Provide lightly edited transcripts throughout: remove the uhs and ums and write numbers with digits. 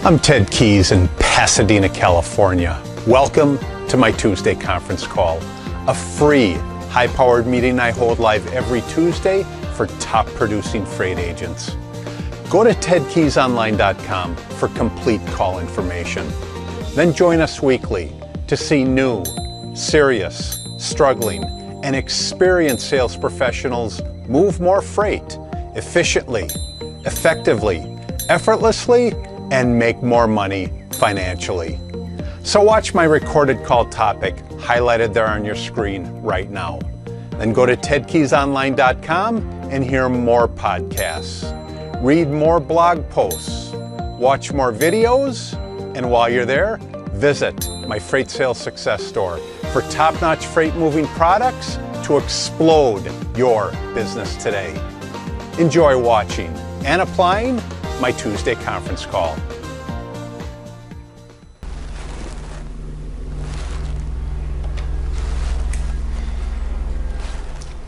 I'm Ted Keys in Pasadena, California. Welcome to my Tuesday conference call, a free, high-powered meeting I hold live every Tuesday for top producing freight agents. Go to tedkeysonline.com for complete call information. Then join us weekly to see new, serious, struggling, and experienced sales professionals move more freight efficiently, effectively, effortlessly, and make more money financially. So watch my recorded call topic highlighted there on your screen right now. Then go to tedkeysonline.com and hear more podcasts, read more blog posts, watch more videos, and while you're there, visit my Freight Sales Success Store for top-notch freight moving products to explode your business today. Enjoy watching and applying my Tuesday conference call.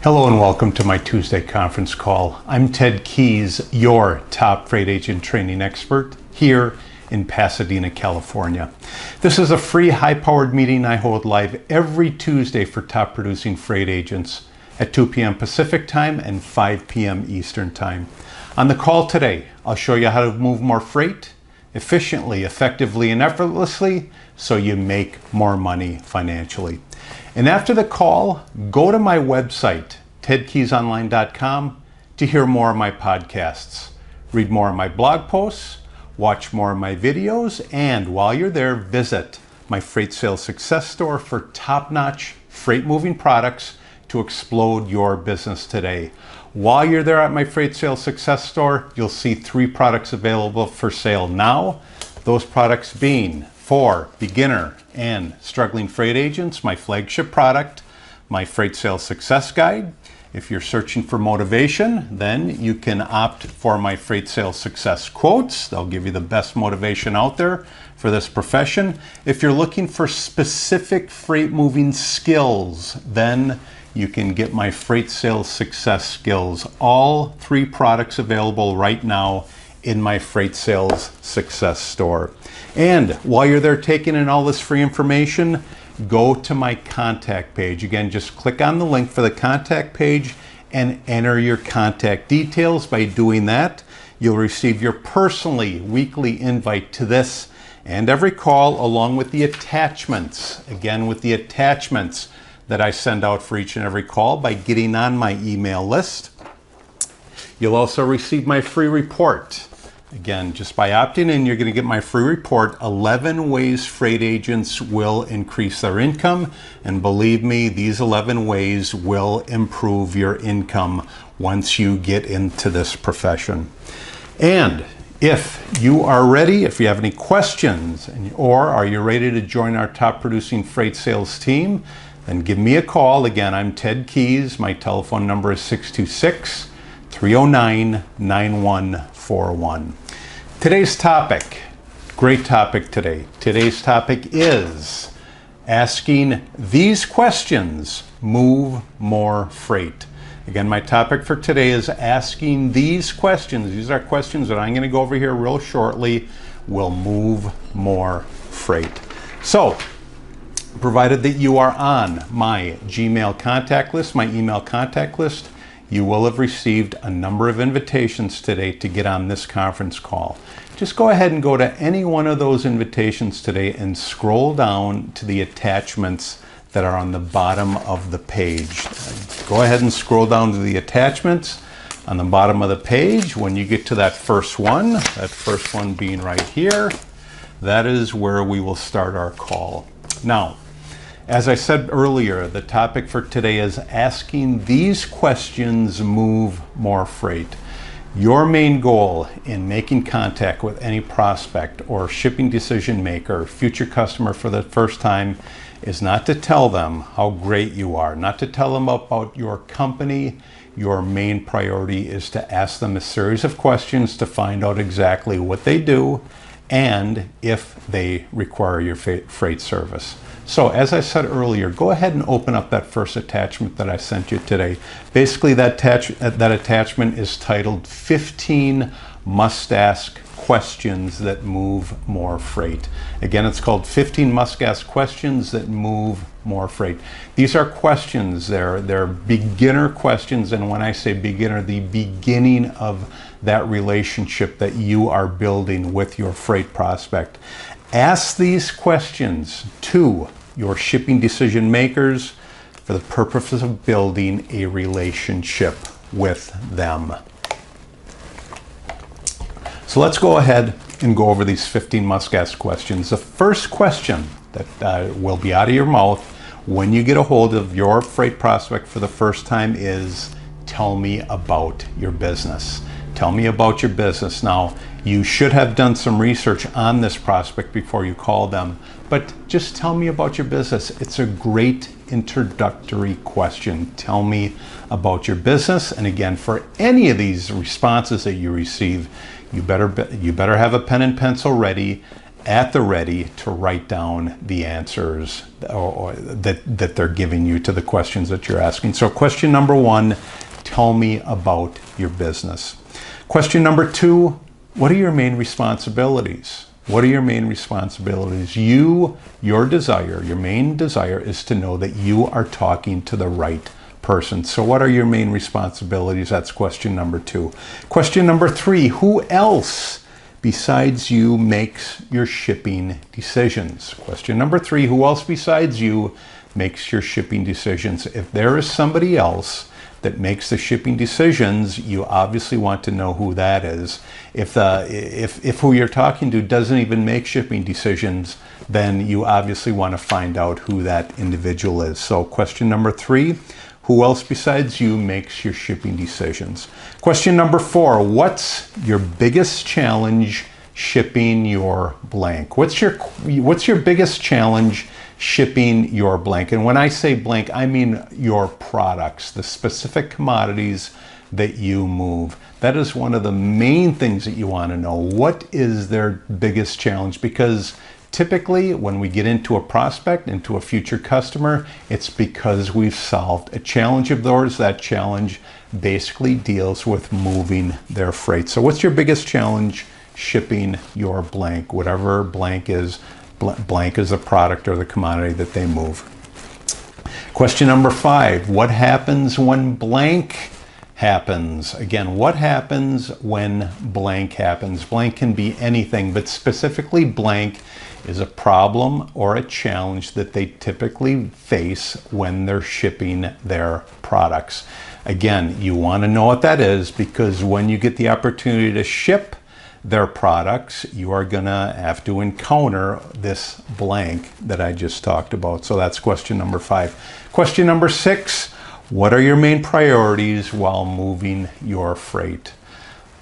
Hello and welcome to my Tuesday conference call. I'm Ted Keys, your top freight agent training expert here in Pasadena, California. This is a free high-powered meeting I hold live every Tuesday for top producing freight agents at 2 p.m. Pacific time and 5 p.m. Eastern time. On the call today, I'll show you how to move more freight efficiently, effectively, and effortlessly so you make more money financially. And after the call, go to my website, tedkeysonline.com, to hear more of my podcasts, read more of my blog posts, watch more of my videos, and while you're there, visit my Freight Sales Success Store for top-notch freight moving products to explode your business today. While you're there at my Freight Sales Success Store, you'll see 3 products available for sale now. Those products being for beginner and struggling freight agents, my flagship product, my Freight Sales Success Guide. If you're searching for motivation, then you can opt for my Freight Sales Success Quotes. They'll give you the best motivation out there for this profession. If you're looking for specific freight moving skills, then you can get my Freight Sales Success Skills. All 3 products available right now in my Freight Sales Success Store. And while you're there taking in all this free information, go to my contact page. Again, just click on the link for the contact page and enter your contact details. By doing that, you'll receive your personally weekly invite to this and every call, along with the attachments. Again, with the attachments that I send out for each and every call by getting on my email list. You'll also receive my free report. Again, just by opting in, you're going to get my free report, 11 ways freight agents will increase their income. And believe me, these 11 ways will improve your income once you get into this profession. And if you are ready, if you have any questions, or are you ready to join our top producing freight sales team, then give me a call. Again, I'm Ted Keys. My telephone number is 626-309-9141. Today's topic, great topic today. Today's topic is asking these questions, move more freight. Again, my topic for today is asking these questions. These are questions that I'm going to go over here real shortly, will move more freight. So, provided that you are on my Gmail contact list, my email contact list, you will have received a number of invitations today to get on this conference call. Just go ahead and go to any one of those invitations today and scroll down to the attachments that are on the bottom of the page. Go ahead and scroll down to the attachments on the bottom of the page. When you get to that first one being right here, that is where we will start our call. Now, as I said earlier, the topic for today is asking these questions, move more freight. Your main goal in making contact with any prospect or shipping decision maker, future customer for the first time, is not to tell them how great you are, not to tell them about your company. Your main priority is to ask them a series of questions to find out exactly what they do and if they require your freight service. So as I said earlier, go ahead and open up that first attachment that I sent you today. Basically, that attachment is titled 15 must-ask questions that move more freight. Again, it's called 15 must-ask questions that move more freight. These are questions, they're beginner questions, and when I say beginner, the beginning of that relationship that you are building with your freight prospect. Ask these questions to your shipping decision makers for the purpose of building a relationship with them. So let's go ahead and go over these 15 must-ask questions. The first question that will be out of your mouth when you get a hold of your freight prospect for the first time is, tell me about your business. Tell me about your business. Now, you should have done some research on this prospect before you call them, but just tell me about your business. It's a great introductory question. Tell me about your business. And again, for any of these responses that you receive, you better have a pen and pencil ready, at the ready, to write down the answers that they're giving you to the questions that you're asking. So question number one, tell me about your business. Question number two, what are your main responsibilities? What are your main responsibilities? Your main desire is to know that you are talking to the right person. So what are your main responsibilities? That's question number two. Question number three, who else besides you makes your shipping decisions? Question number three, who else besides you makes your shipping decisions? If there is somebody else that makes the shipping decisions, you obviously want to know who that is. If who you're talking to doesn't even make shipping decisions, then you obviously want to find out who that individual is. So question number three, who else besides you makes your shipping decisions? Question number four, what's your biggest challenge shipping your blank? What's your biggest challenge shipping your blank? And when I say blank, I mean your products, the specific commodities that you move. That is one of the main things that you want to know. What is their biggest challenge? Because typically when we get into a prospect, into a future customer, it's because we've solved a challenge of theirs. That challenge basically deals with moving their freight. So what's your biggest challenge shipping your blank? Whatever blank is the product or the commodity that they move. Question number five, what happens when blank happens? Again, what happens when blank happens? Blank can be anything, but specifically blank is a problem or a challenge that they typically face when they're shipping their products. Again, you want to know what that is, because when you get the opportunity to ship their products, you are gonna have to encounter this blank that I just talked about. So that's question number five. Question number six, what are your main priorities while moving your freight?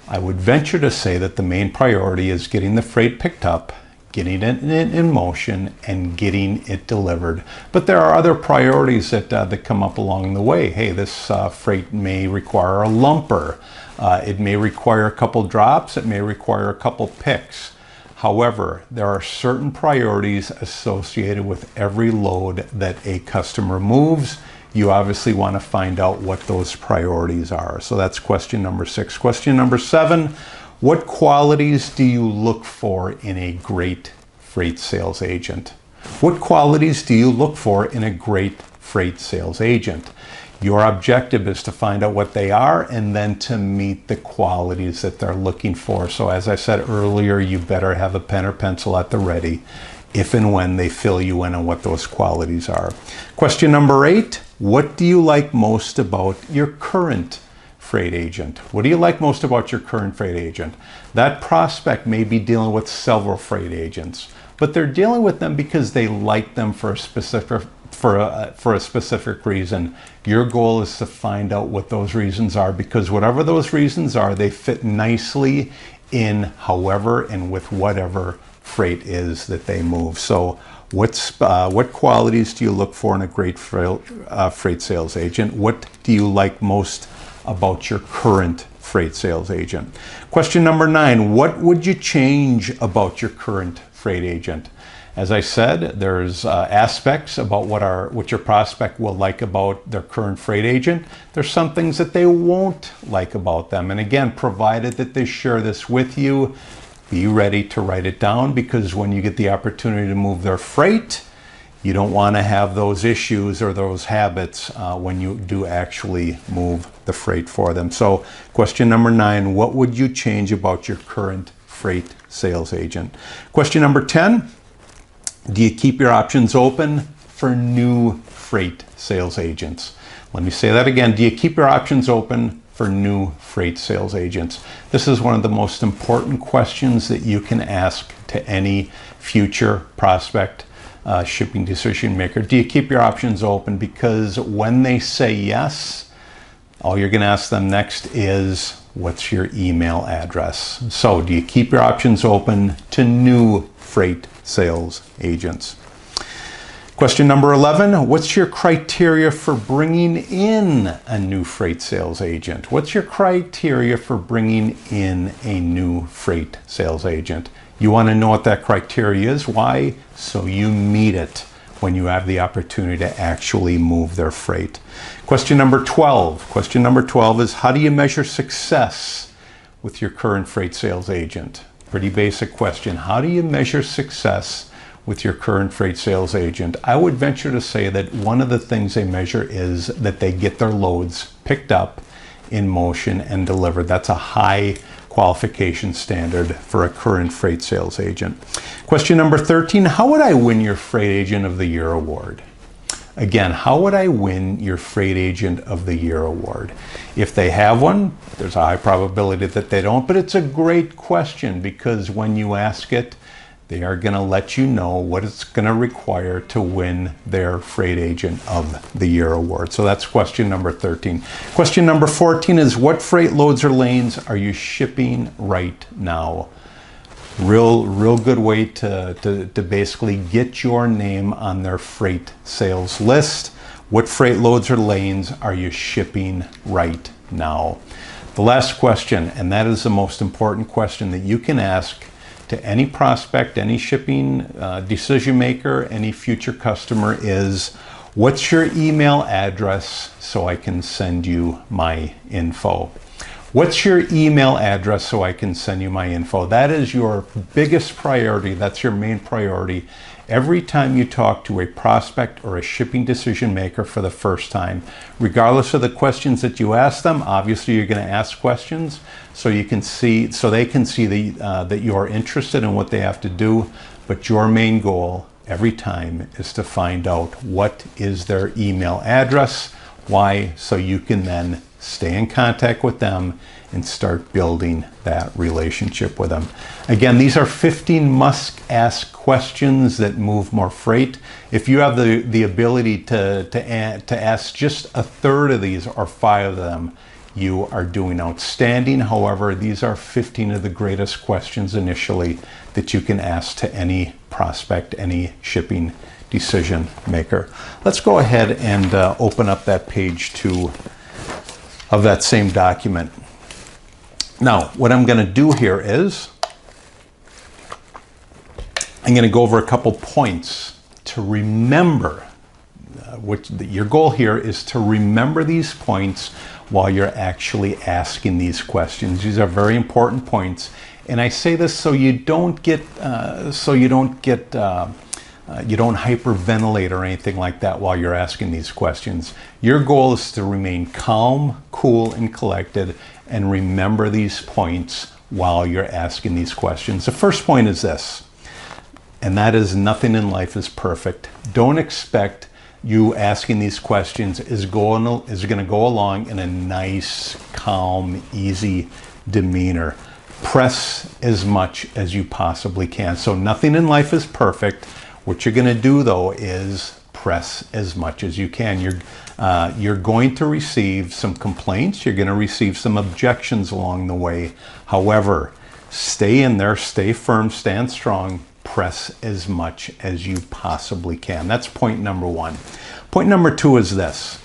I would venture to say that the main priority is getting the freight picked up, getting it in motion, and getting it delivered. But there are other priorities that come up along the way. Hey, this freight may require a lumper. It may require a couple drops. It may require a couple picks. However, there are certain priorities associated with every load that a customer moves. You obviously want to find out what those priorities are. So that's question number six. Question number seven, what qualities do you look for in a great freight sales agent? What qualities do you look for in a great freight sales agent? Your objective is to find out what they are and then to meet the qualities that they're looking for. So as I said earlier, you better have a pen or pencil at the ready if and when they fill you in on what those qualities are. Question number eight, what do you like most about your current freight agent? What do you like most about your current freight agent? That prospect may be dealing with several freight agents, but they're dealing with them because they like them for a specific reason. Your goal is to find out what those reasons are, because whatever those reasons are, they fit nicely in however and with whatever freight is that they move. So what qualities do you look for in a great freight sales agent? What do you like most about your current freight sales agent? Question number nine, what would you change about your current freight agent? As I said, there's aspects about what your prospect will like about their current freight agent. There's some things that they won't like about them. And again, provided that they share this with you, be ready to write it down, because when you get the opportunity to move their freight, you don't want to have those issues or those habits when you do actually move the freight for them. So question number 9, what would you change about your current freight sales agent? Question number 10, do you keep your options open for new freight sales agents? Let me say that again. Do you keep your options open for new freight sales agents? This is one of the most important questions that you can ask to any future prospect, shipping decision maker. Do you keep your options open? Because when they say yes, all you're going to ask them next is, what's your email address? So do you keep your options open to new freight sales agents? Question number 11, what's your criteria for bringing in a new freight sales agent? What's your criteria for bringing in a new freight sales agent? You want to know what that criteria is. Why? So you meet it when you have the opportunity to actually move their freight. Question number 12. Question number 12 is, how do you measure success with your current freight sales agent? Pretty basic question. How do you measure success with your current freight sales agent? I would venture to say that one of the things they measure is that they get their loads picked up, in motion, and delivered. That's a high qualification standard for a current freight sales agent. Question number 13, how would I win your Freight Agent of the Year award? Again, how would I win your Freight Agent of the Year award? If they have one, there's a high probability that they don't, but it's a great question, because when you ask it, they are going to let you know what it's going to require to win their Freight Agent of the Year award. So that's question number 13. Question number 14 is, what freight loads or lanes are you shipping right now? Real good way to basically get your name on their freight sales list. What freight loads or lanes are you shipping right now? The last question, and that is the most important question that you can ask to any prospect, any shipping decision maker, any future customer, is, what's your email address so I can send you my info? What's your email address so I can send you my info? That is your biggest priority. That's your main priority. Every time you talk to a prospect or a shipping decision maker for the first time, regardless of the questions that you ask them, obviously you're going to ask questions so you can see, so they can see that you're interested in what they have to do. But your main goal every time is to find out what is their email address. Why? So you can then stay in contact with them and start building that relationship with them. Again, these are 15 must-ask questions that move more freight. If you have the ability to ask just a third of these or 5 of them, you are doing outstanding. However, these are 15 of the greatest questions initially that you can ask to any prospect, any shipping decision maker. Let's go ahead and open up that page 2 of that same document. Now, what I'm going to do here is I'm going to go over a couple points to remember. Your goal here is to remember these points while you're actually asking these questions. These are very important points, and I say this so you don't hyperventilate or anything like that while you're asking these questions. Your goal is to remain calm, cool, and collected, and remember these points while you're asking these questions. The first point is this, and that is, nothing in life is perfect. Don't expect you asking these questions is going to go along in a nice, calm, easy demeanor. Press as much as you possibly can. So nothing in life is perfect. What you're going to do, though, is press as much as you can. You're going to receive some complaints. You're going to receive some objections along the way. However, stay in there, stay firm, stand strong, press as much as you possibly can. That's point number 1. Point number 2 is this.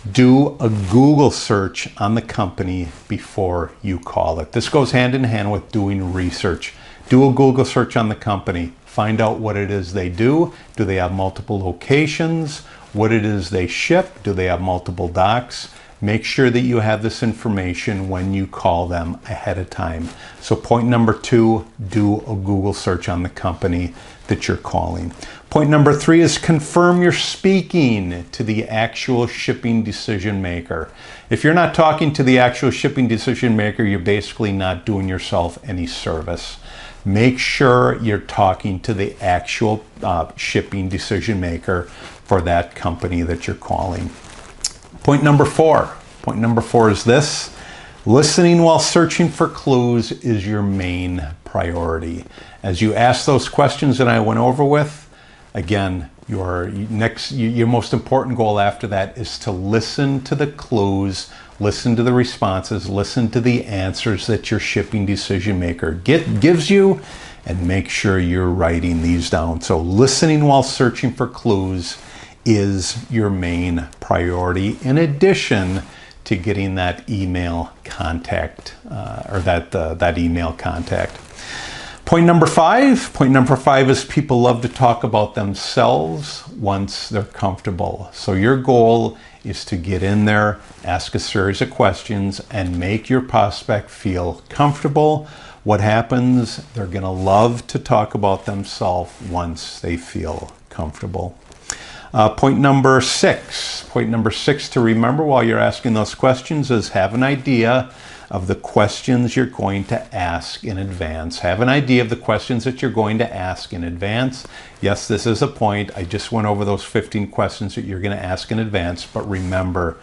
Do a Google search on the company before you call it. This goes hand in hand with doing research. Do a Google search on the company. Find out what it is they do. Do they have multiple locations? What it is they ship? Do they have multiple docks? Make sure that you have this information when you call them ahead of time. So point number 2, do a Google search on the company that you're calling. Point number 3 is confirm you're speaking to the actual shipping decision maker. If you're not talking to the actual shipping decision maker, you're basically not doing yourself any service. Make sure you're talking to the actual shipping decision maker for that company that you're calling. Point number 4. Point number 4 is this. Listening while searching for clues is your main priority. As you ask those questions that I went over with, again, your most important goal after that is to listen to the clues, listen to the responses, listen to the answers that your shipping decision maker gives you, and make sure you're writing these down. So listening while searching for clues is your main priority, in addition to getting that email contact that email contact. Point number 5. Point number 5 is people love to talk about themselves once they're comfortable. So your goal is to get in there, ask a series of questions, and make your prospect feel comfortable. What happens? They're going to love to talk about themselves once they feel comfortable. Point number 6. Point number 6 to remember while you're asking those questions is have an idea of the questions you're going to ask in advance. Have an idea of the questions that you're going to ask in advance. Yes, this is a point. I just went over those 15 questions that you're going to ask in advance, but remember,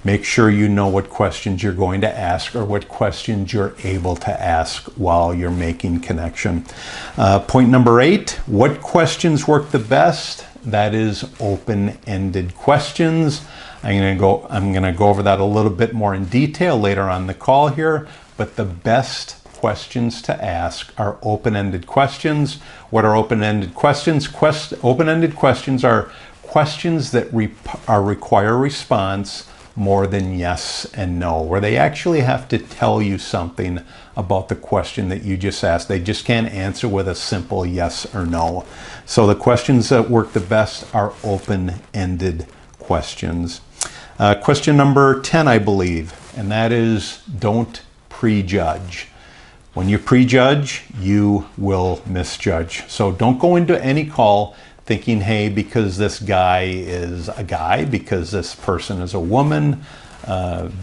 make sure you know what questions you're going to ask or what questions you're able to ask while you're making connection. Point number 8, what questions work the best? That is open-ended questions. I'm going to go over that a little bit more in detail later on in the call here, but the best questions to ask are open-ended questions. What are open-ended questions? Open-ended questions are questions that require response more than yes and no, where they actually have to tell you something about the question that you just asked. They just can't answer with a simple yes or no. So the questions that work the best are open-ended questions. Question number 10, I believe, and that is don't prejudge. When you prejudge, you will misjudge. So don't go into any call thinking, hey, because this guy is a guy, because this person is a woman,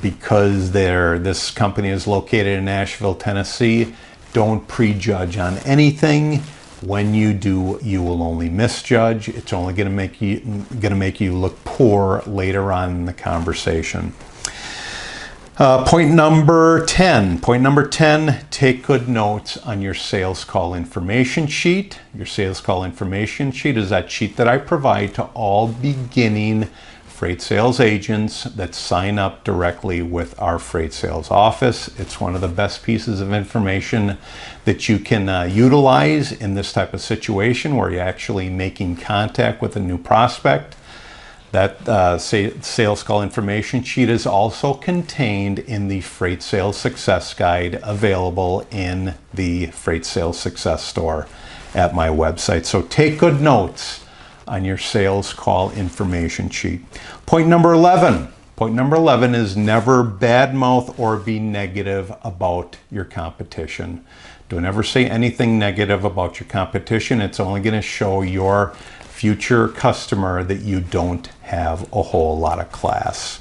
because this company is located in Nashville, Tennessee. Don't prejudge on anything. When you do, you will only misjudge. It's only going to make you look poor later on in the conversation. Point number 10. Point number 10, take good notes on your sales call information sheet. Your sales call information sheet is that sheet that I provide to all beginning freight sales agents that sign up directly with our freight sales office. It's one of the best pieces of information that you can utilize in this type of situation where you're actually making contact with a new prospect. That sales call information sheet is also contained in the Freight Sales Success Guide available in the Freight Sales Success store at my website. So take good notes on your sales call information sheet. Point number 11. Point number 11 is never badmouth or be negative about your competition. Don't ever say anything negative about your competition. It's only going to show your future customer that you don't have a whole lot of class.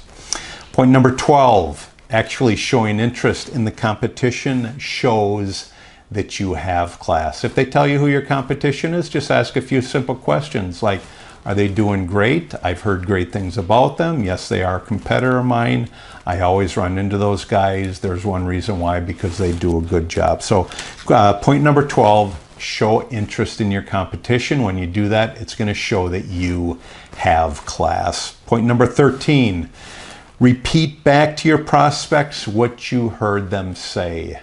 Point number 12, actually showing interest in the competition shows that you have class. If they tell you who your competition is, just ask a few simple questions like, are they doing great? I've heard great things about them. Yes, they are a competitor of mine. I always run into those guys. There's one reason why, because they do a good job. So point number 12, show interest in your competition. When you do that, it's going to show that you have class. Point number 13, repeat back to your prospects what you heard them say.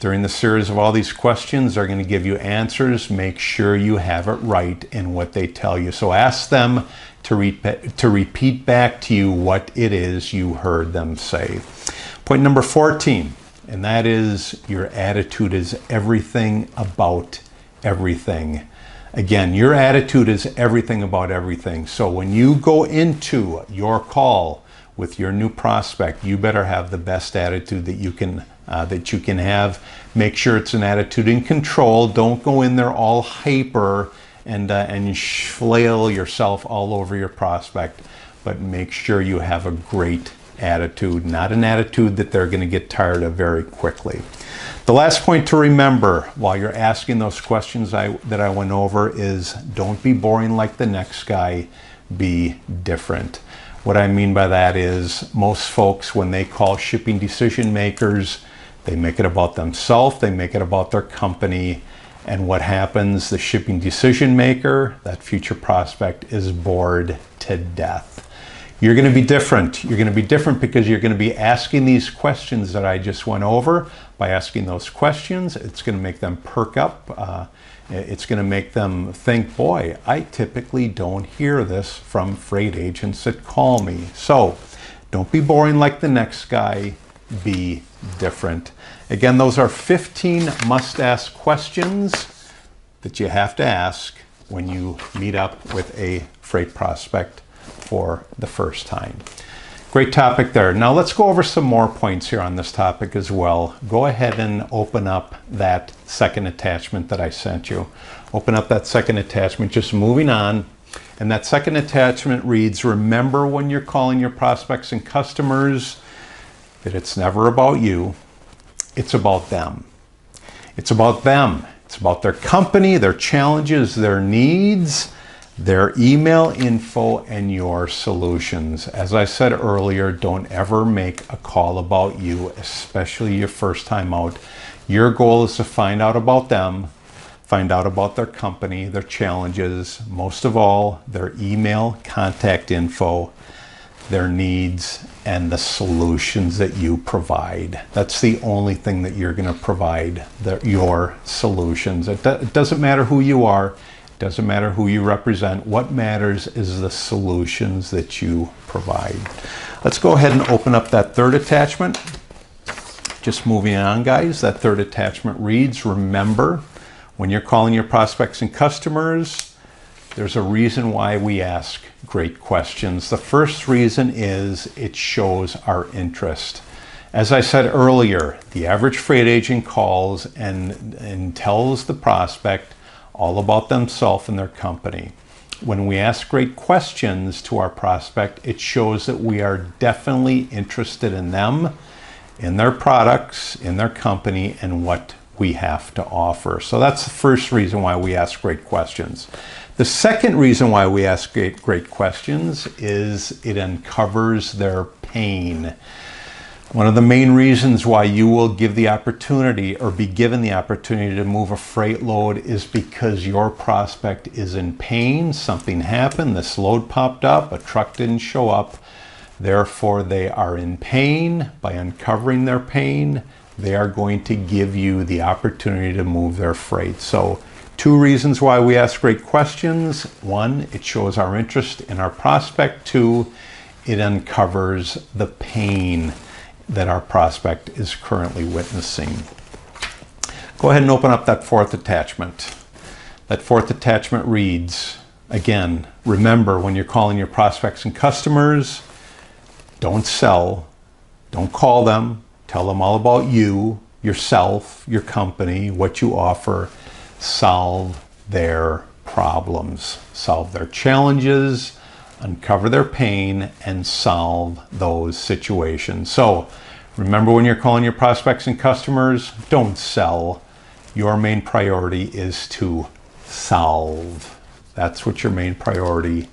During the series of all these questions, they're going to give you answers. Make sure you have it right in what they tell you. So ask them to repeat back to you what it is you heard them say. Point number 14. and that is your attitude is everything about everything. Again, your attitude is everything about everything. So when you go into your call with your new prospect, you better have the best attitude that you can have. Make sure it's an attitude in control. Don't go in there all hyper and flail yourself all over your prospect, but make sure you have a great attitude, not an attitude that they're going to get tired of very quickly. The last point to remember while you're asking those questions that I went over is don't be boring like the next guy, be different. What I mean by that is most folks, when they call shipping decision makers, they make it about themselves, they make it about their company, and what happens, the shipping decision maker, that future prospect, is bored to death. You're going to be different. You're going to be different because you're going to be asking these questions that I just went over. By asking those questions, it's going to make them perk up. It's going to make them think, boy, I typically don't hear this from freight agents that call me. So don't be boring like the next guy. Be different. Again, those are 15 must-ask questions that you have to ask when you meet up with a freight prospect for the first time. Great topic there. Now let's go over some more points here on this topic as well. Go ahead and open up that second attachment that I sent you. Open up that second attachment, just moving on. And that second attachment reads, remember when you're calling your prospects and customers that it's never about you, it's about them. It's about them. It's about their company, their challenges, their needs, their email info, and your solutions. As I said earlier, don't ever make a call about you, especially your first time out. Your goal is to find out about them, find out about their company, their challenges, most of all, their email, contact info, their needs, and the solutions that you provide. That's the only thing that you're going to provide, your solutions. It doesn't matter who you are. It doesn't matter who you represent. What matters is the solutions that you provide. Let's go ahead and open up that third attachment. Just moving on, guys. That third attachment reads, remember, when you're calling your prospects and customers, there's a reason why we ask great questions. The first reason is it shows our interest. As I said earlier, the average freight agent calls and tells the prospect all about themselves and their company. When we ask great questions to our prospect, it shows that we are definitely interested in them, in their products, in their company, and what we have to offer. So that's the first reason why we ask great questions. The second reason why we ask great questions is it uncovers their pain. One of the main reasons why you will give the opportunity or be given the opportunity to move a freight load is because your prospect is in pain. Something happened, this load popped up, a truck didn't show up. Therefore, they are in pain. By uncovering their pain, they are going to give you the opportunity to move their freight. So, two reasons why we ask great questions. One, it shows our interest in our prospect. Two, it uncovers the pain that our prospect is currently witnessing. Go ahead and open up that fourth attachment. That fourth attachment reads, again, remember when you're calling your prospects and customers, don't sell, don't call them, tell them all about you, yourself, your company, what you offer. Solve their problems, solve their challenges, uncover their pain, and solve those situations. So remember when you're calling your prospects and customers, don't sell. Your main priority is to solve. That's what your main priority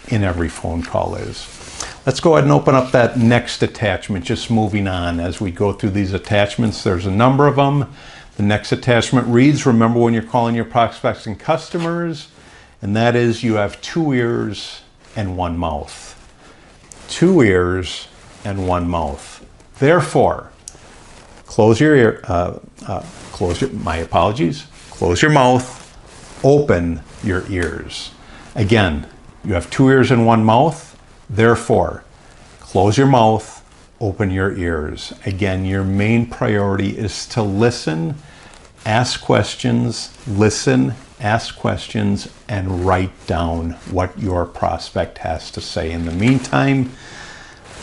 in every phone call is. Let's go ahead and open up that next attachment, just moving on. As we go through these attachments, there's a number of them. The next attachment reads, remember when you're calling your prospects and customers, and that is you have 2 ears and 1 mouth. 2 ears and 1 mouth. Therefore, close your mouth, open your ears. Again, you have 2 ears and 1 mouth. Therefore, close your mouth, open your ears. Again, your main priority is to listen, ask questions, listen, ask questions, and write down what your prospect has to say. In the meantime,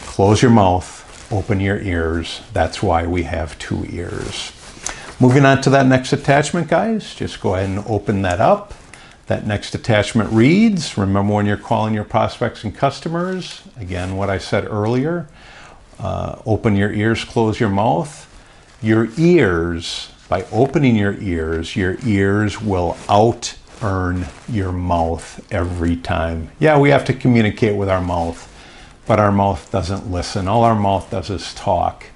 close your mouth, open your ears. That's why we have two ears. Moving on to that next attachment, guys, just go ahead and open that up. That next attachment reads, remember when you're calling your prospects and customers, again, what I said earlier, open your ears, close your mouth. Your ears, by opening your ears will out-earn your mouth every time. Yeah, we have to communicate with our mouth, but our mouth doesn't listen. All our mouth does is talk.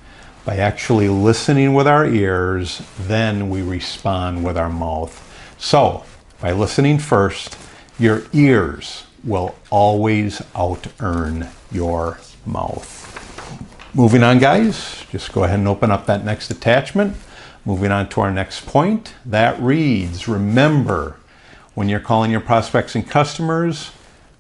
By actually listening with our ears, then we respond with our mouth. So, by listening first, your ears will always out-earn your mouth. Moving on, guys, just go ahead and open up that next attachment. Moving on to our next point, that reads, remember, when you're calling your prospects and customers,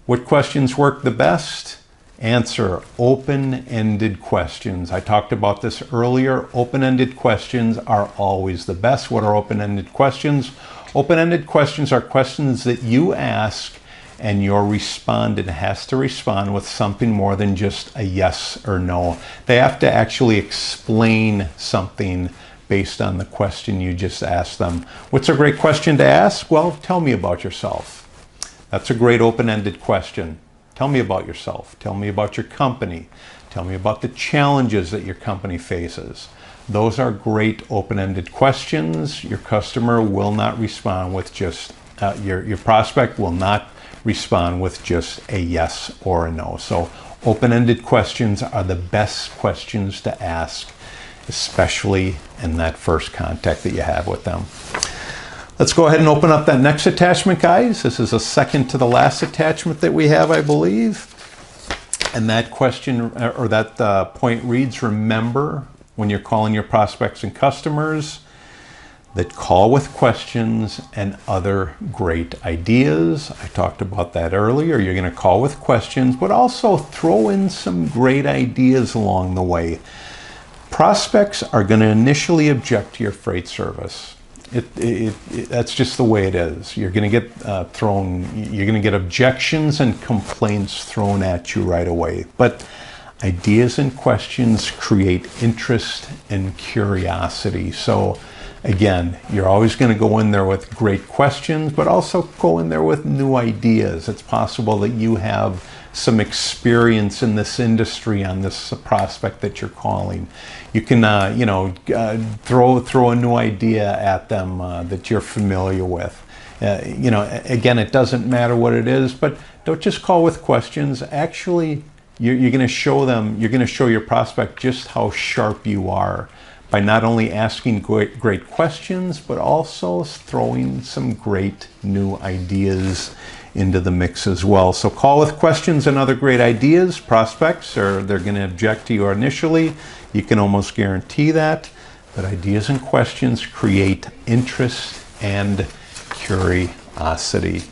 what questions work the best? Answer open-ended questions. I talked about this earlier. Open-ended questions are always the best. What are open-ended questions? Open-ended questions are questions that you ask and your respondent has to respond with something more than just a yes or no. They have to actually explain something based on the question you just asked them. What's a great question to ask? Well, tell me about yourself. That's a great open-ended question. Tell me about yourself. Tell me about your company. Tell me about the challenges that your company faces. Those are great open-ended questions. Your customer will not respond with just, your prospect will not respond with just a yes or a no. So open-ended questions are the best questions to ask, especially in that first contact that you have with them. Let's go ahead and open up that next attachment, guys. This is a second to the last attachment that we have, I believe. And that question, or that point reads, remember, when you're calling your prospects and customers, that call with questions and other great ideas. I talked about that earlier. You're going to call with questions, but also throw in some great ideas along the way. Prospects are going to initially object to your freight service. That's just the way it is. You're going to get you're going to get objections and complaints thrown at you right away. But ideas and questions create interest and curiosity. So again, you're always going to go in there with great questions, but also go in there with new ideas. It's possible that you have some experience in this industry on this prospect that you're calling. You can, throw a new idea at them that you're familiar with. Again, it doesn't matter what it is, but don't just call with questions. Actually, you're going to show them, you're going to show your prospect just how sharp you are by not only asking great questions, but also throwing some great new ideas into the mix as well. So call with questions and other great ideas. Prospects, they're going to object to you initially. You can almost guarantee that. But ideas and questions create interest and curiosity.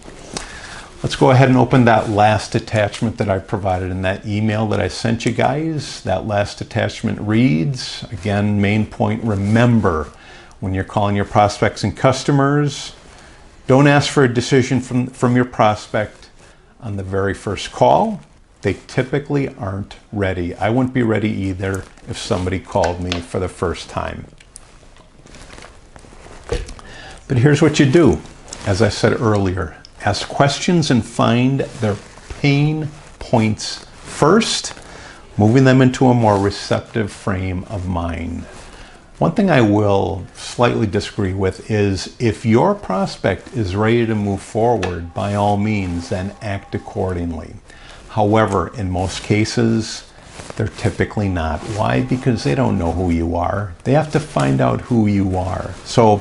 Let's go ahead and open that last attachment that I provided in that email that I sent you guys. That last attachment reads, again, main point, remember, when you're calling your prospects and customers, don't ask for a decision from your prospect on the very first call. They typically aren't ready. I wouldn't be ready either if somebody called me for the first time. But here's what you do. As I said earlier, ask questions and find their pain points first, moving them into a more receptive frame of mind. One thing I will slightly disagree with is if your prospect is ready to move forward, by all means, then act accordingly. However, in most cases, they're typically not. Why? Because they don't know who you are. They have to find out who you are. So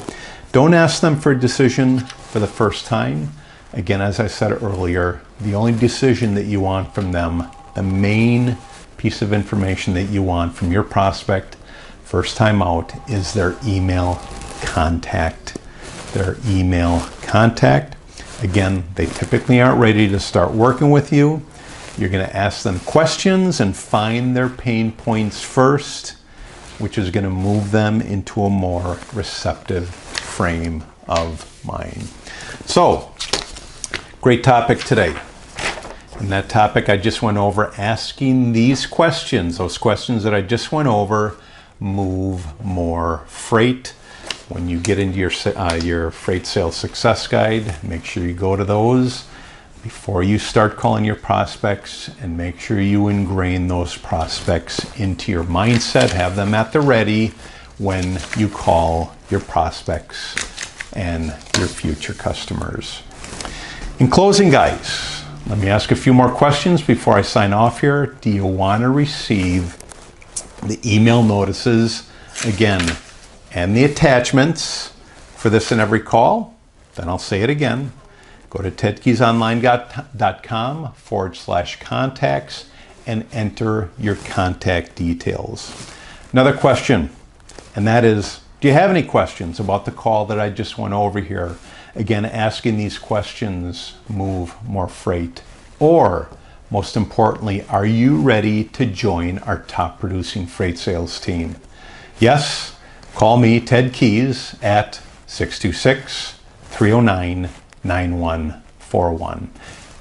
don't ask them for a decision for the first time. Again, as I said earlier, the only decision that you want from them, the main piece of information that you want from your prospect first time out, is their email contact. Their email contact. Again, they typically aren't ready to start working with you. You're going to ask them questions and find their pain points first, which is going to move them into a more receptive frame of mind. So, great topic today. And that topic I just went over, asking these questions, those questions that I just went over, move more freight. When you get into your freight sales success guide, make sure you go to those before you start calling your prospects, and make sure you ingrain those prospects into your mindset. Have them at the ready when you call your prospects and your future customers. In closing, guys, let me ask a few more questions before I sign off here. Do you want to receive the email notices again and the attachments for this and every call? Then I'll say it again. Go to tedkeysonline.com/contacts and enter your contact details. Another question, and that is, do you have any questions about the call that I just went over here? Again, asking these questions move more freight. Or, most importantly, are you ready to join our top producing freight sales team? Yes, call me, Ted Keys, at 626-309-9141.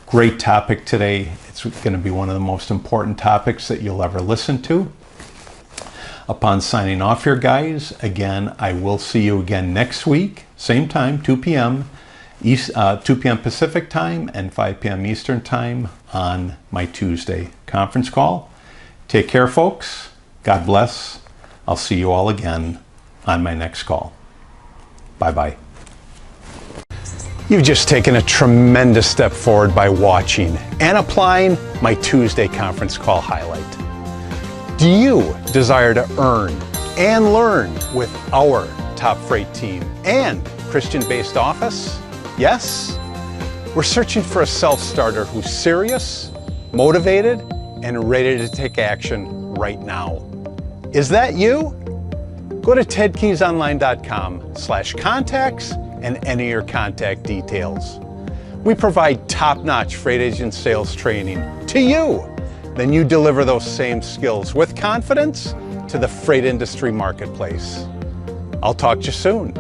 Great topic today. It's going to be one of the most important topics that you'll ever listen to. Upon signing off here, guys, again, I will see you again next week, same time, 2 p.m. 2 p.m. Pacific time and 5 p.m. Eastern time on my Tuesday conference call. Take care, folks. God bless. I'll see you all again on my next call. Bye-bye. You've just taken a tremendous step forward by watching and applying my Tuesday conference call highlight. Do you desire to earn and learn with our top freight team and Christian-based office? Yes? We're searching for a self-starter who's serious, motivated, and ready to take action right now. Is that you? Go to tedkeysonline.com/contacts and enter your contact details. We provide top-notch freight agent sales training to you. Then you deliver those same skills with confidence to the freight industry marketplace. I'll talk to you soon.